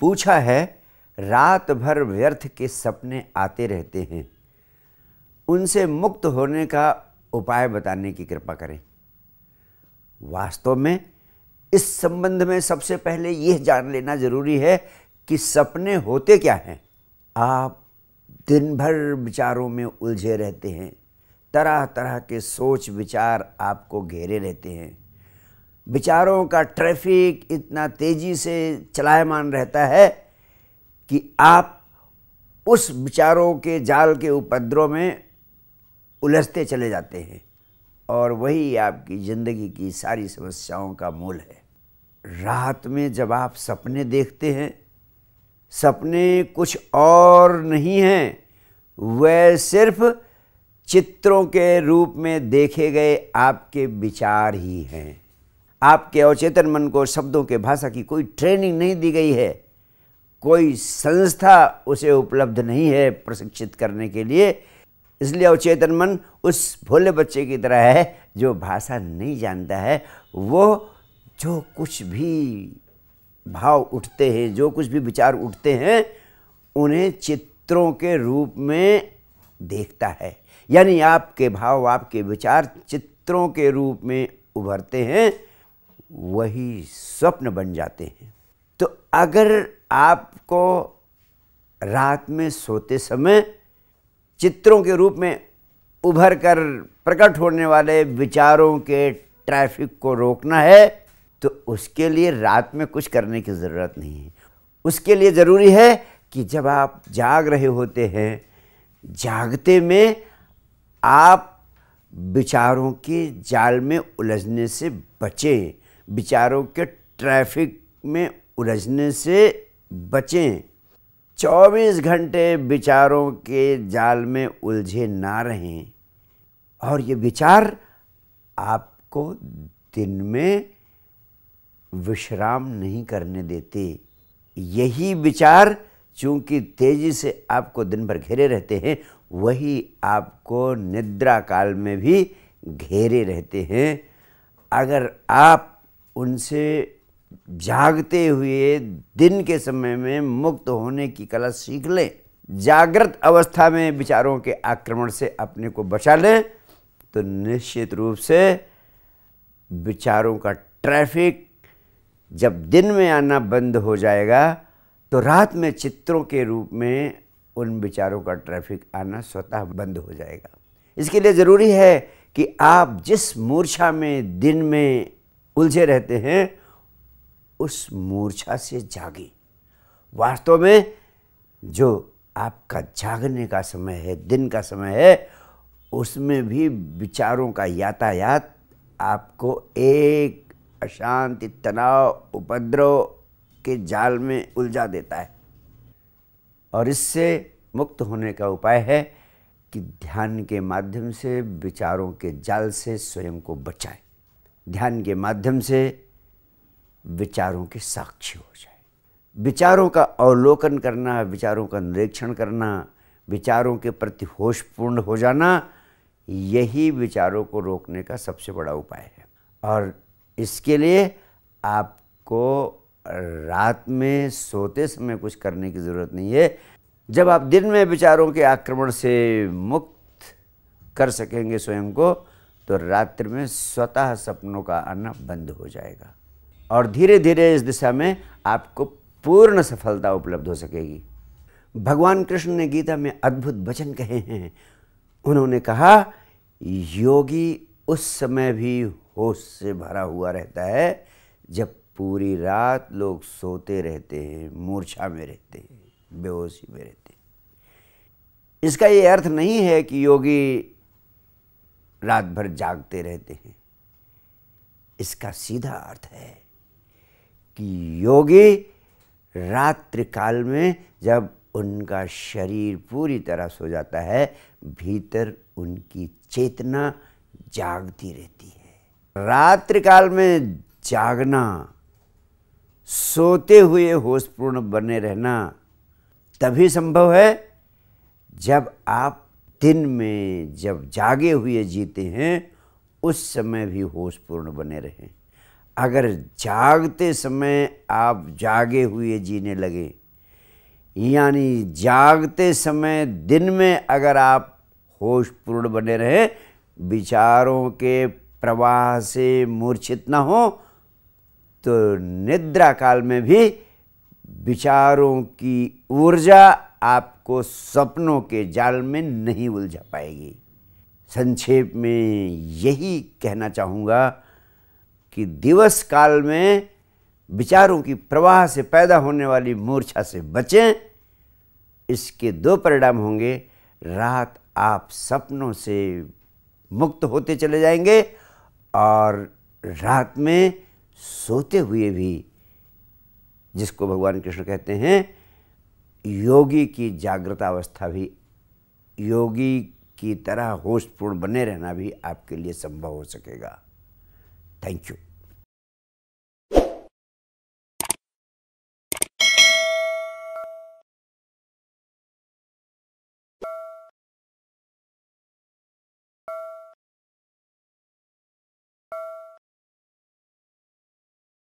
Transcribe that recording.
पूछा है, रात भर व्यर्थ के सपने आते रहते हैं, उनसे मुक्त होने का उपाय बताने की कृपा करें। वास्तव में इस संबंध में सबसे पहले यह जान लेना जरूरी है कि सपने होते क्या हैं। आप दिन भर विचारों में उलझे रहते हैं, तरह तरह के सोच विचार आपको घेरे रहते हैं। विचारों का ट्रैफिक इतना तेजी से चलायमान रहता है कि आप उस विचारों के जाल के उपद्रव में उलझते चले जाते हैं और वही आपकी ज़िंदगी की सारी समस्याओं का मूल है। रात में जब आप सपने देखते हैं, सपने कुछ और नहीं हैं, वह सिर्फ चित्रों के रूप में देखे गए आपके विचार ही हैं। आपके अवचेतन मन को शब्दों के भाषा की कोई ट्रेनिंग नहीं दी गई है, कोई संस्था उसे उपलब्ध नहीं है प्रशिक्षित करने के लिए। इसलिए अवचेतन मन उस भोले बच्चे की तरह है जो भाषा नहीं जानता है। वो जो कुछ भी भाव उठते हैं, जो कुछ भी विचार उठते हैं, उन्हें चित्रों के रूप में देखता है। यानी आपके भाव, आपके विचार चित्रों के रूप में उभरते हैं, वही स्वप्न बन जाते हैं। तो अगर आपको रात में सोते समय चित्रों के रूप में उभर कर प्रकट होने वाले विचारों के ट्रैफिक को रोकना है, तो उसके लिए रात में कुछ करने की ज़रूरत नहीं है। उसके लिए ज़रूरी है कि जब आप जाग रहे होते हैं, जागते में आप विचारों के जाल में उलझने से बचें, विचारों के ट्रैफिक में उलझने से बचें। 24 घंटे विचारों के जाल में उलझे ना रहें। और ये विचार आपको दिन में विश्राम नहीं करने देते। यही विचार चूंकि तेजी से आपको दिन भर घेरे रहते हैं, वही आपको निद्रा काल में भी घेरे रहते हैं। अगर आप उनसे जागते हुए दिन के समय में मुक्त होने की कला सीख लें, जागृत अवस्था में विचारों के आक्रमण से अपने को बचा लें, तो निश्चित रूप से विचारों का ट्रैफिक जब दिन में आना बंद हो जाएगा, तो रात में चित्रों के रूप में उन विचारों का ट्रैफिक आना स्वतः बंद हो जाएगा। इसके लिए ज़रूरी है कि आप जिस मूर्छा में दिन में उलझे रहते हैं, उस मूर्छा से जागे। वास्तव में जो आपका जागने का समय है, दिन का समय है, उसमें भी विचारों का यातायात आपको एक अशांति, तनाव, उपद्रव के जाल में उलझा देता है। और इससे मुक्त होने का उपाय है कि ध्यान के माध्यम से विचारों के जाल से स्वयं को बचाएं। ध्यान के माध्यम से विचारों के साक्षी हो जाए। विचारों का अवलोकन करना, विचारों का निरीक्षण करना, विचारों के प्रति होशपूर्ण हो जाना, यही विचारों को रोकने का सबसे बड़ा उपाय है। और इसके लिए आपको रात में सोते समय कुछ करने की ज़रूरत नहीं है। जब आप दिन में विचारों के आक्रमण से मुक्त कर सकेंगे स्वयं को, तो रात्रि में स्वतः सपनों का आना बंद हो जाएगा और धीरे धीरे इस दिशा में आपको पूर्ण सफलता उपलब्ध हो सकेगी। भगवान कृष्ण ने गीता में अद्भुत वचन कहे हैं। उन्होंने कहा, योगी उस समय भी होश से भरा हुआ रहता है जब पूरी रात लोग सोते रहते हैं, मूर्छा में रहते हैं, बेहोशी में रहते हैं। इसका ये अर्थ नहीं है कि योगी रात भर जागते रहते हैं। इसका सीधा अर्थ है कि योगी रात्रि काल में जब उनका शरीर पूरी तरह सो जाता है, भीतर उनकी चेतना जागती रहती है। रात्रि काल में जागना, सोते हुए होशपूर्ण बने रहना तभी संभव है जब आप दिन में जब जागे हुए जीते हैं, उस समय भी होशपूर्ण बने रहें। अगर जागते समय आप जागे हुए जीने लगे, यानी जागते समय दिन में अगर आप होशपूर्ण बने रहे, विचारों के प्रवाह से मूर्छित न हो, तो निद्रा काल में भी विचारों की ऊर्जा आपको सपनों के जाल में नहीं उलझा पाएगी। संक्षेप में यही कहना चाहूँगा कि दिवस काल में विचारों की प्रवाह से पैदा होने वाली मूर्छा से बचें। इसके दो परिणाम होंगे, रात आप सपनों से मुक्त होते चले जाएंगे और रात में सोते हुए भी, जिसको भगवान कृष्ण कहते हैं, योगी की जागृत अवस्था भी, योगी की तरह होशपूर्ण बने रहना भी आपके लिए संभव हो सकेगा। Thank you.